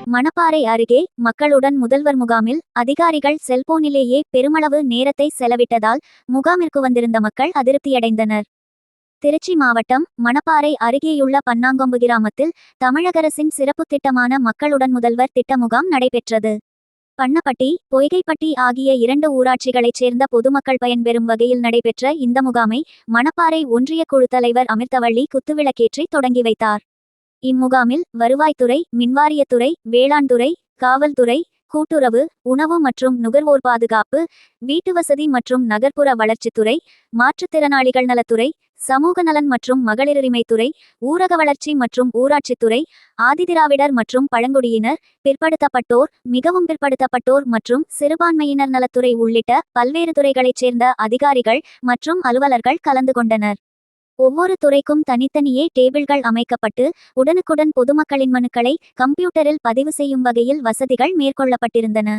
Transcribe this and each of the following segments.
மணப்பாறை அருகே மக்களுடன் முதல்வர் முகாமில் அதிகாரிகள் செல்போனிலேயே பெருமளவு நேரத்தை செலவிட்டதால் முகாமிற்கு வந்திருந்த மக்கள் அதிருப்தியடைந்தனர். திருச்சி மாவட்டம் மணப்பாறை அருகேயுள்ள பன்னாங்கொம்பு கிராமத்தில் தமிழக அரசின் சிறப்பு திட்டமான மக்களுடன் முதல்வர் திட்ட முகாம் நடைபெற்றது. பண்ணப்பட்டி, பொய்கைப்பட்டி ஆகிய 2 ஊராட்சிகளைச் சேர்ந்த பொதுமக்கள் பயன்பெறும் வகையில் நடைபெற்ற இந்த முகாமை மணப்பாறை ஒன்றிய குழு தலைவர் அமிர்தவள்ளி குத்துவிளக்கேற்றி தொடங்கி வைத்தார். இம்முகாமில் வருவாய்த்துறை, மின்வாரியத்துறை, வேளாண்துறை, காவல்துறை, கூட்டுறவு, உணவு மற்றும் நுகர்வோர் பாதுகாப்பு, வீட்டுவசதி மற்றும் நகர்ப்புற வளர்ச்சித்துறை, மாற்றுத்திறனாளிகள் நலத்துறை, சமூக நலன் மற்றும் மகளிருரிமைத்துறை, ஊரக வளர்ச்சி மற்றும் ஊராட்சித்துறை, ஆதிதிராவிடர் மற்றும் பழங்குடியினர், பிற்படுத்தப்பட்டோர், மிகவும் பிற்படுத்தப்பட்டோர் மற்றும் சிறுபான்மையினர் நலத்துறை உள்ளிட்ட பல்வேறு துறைகளைச் சேர்ந்த அதிகாரிகள் மற்றும் அலுவலர்கள் கலந்து கொண்டனர். ஒவ்வொரு துறைக்கும் தனித்தனியே டேபிள்கள் அமைக்கப்பட்டு உடனுக்குடன் பொதுமக்களின் மனுக்களை கம்ப்யூட்டரில் பதிவு செய்யும் வகையில் வசதிகள் மேற்கொள்ளப்பட்டிருந்தன.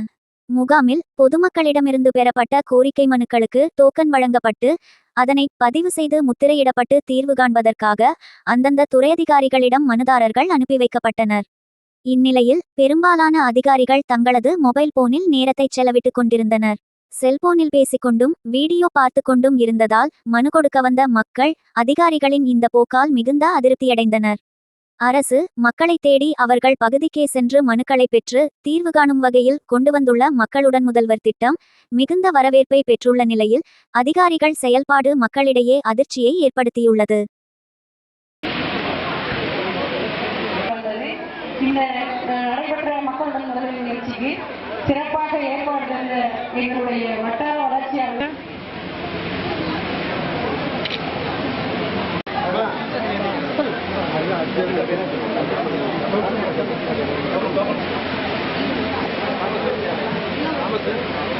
முகாமில் பொதுமக்களிடமிருந்து பெறப்பட்ட கோரிக்கை மனுக்களுக்கு டோக்கன் வழங்கப்பட்டு அதனை பதிவு செய்து முத்திரையிடப்பட்டு தீர்வு காண்பதற்காக அந்தந்த துறை அதிகாரிகளிடம் மனுதாரர்கள் அனுப்பி வைக்கப்பட்டனர். இந்நிலையில் பெரும்பாலான அதிகாரிகள் தங்களது மொபைல் போனில் நேரத்தை செலவிட்டுக் கொண்டிருந்தனர். செல்போனில் பேசிக்கொண்டும் வீடியோ பார்த்து கொண்டும் இருந்ததால் மனு கொடுக்க வந்த மக்கள் அதிகாரிகளின் இந்த போக்கால் மிகுந்த அதிருப்தியடைந்தனர். அரசு மக்களை தேடி அவர்கள் பகுதிக்கே சென்று மனுக்களை பெற்று தீர்வு காணும் வகையில் கொண்டு வந்துள்ள மக்களுடன் முதல்வர் திட்டம் மிகுந்த வரவேற்பை பெற்றுள்ள நிலையில் அதிகாரிகள் செயல்பாடு மக்களிடையே அதிர்ச்சியை ஏற்படுத்தியுள்ளது. இந்த நடைபெற்ற மக்களுடன் முதல்வர் நிகழ்ச்சிக்கு சிறப்பாக ஏற்பாடு செய்த எங்களுடைய வட்டார வளர்ச்சியாளர் ஆமாம் சார்.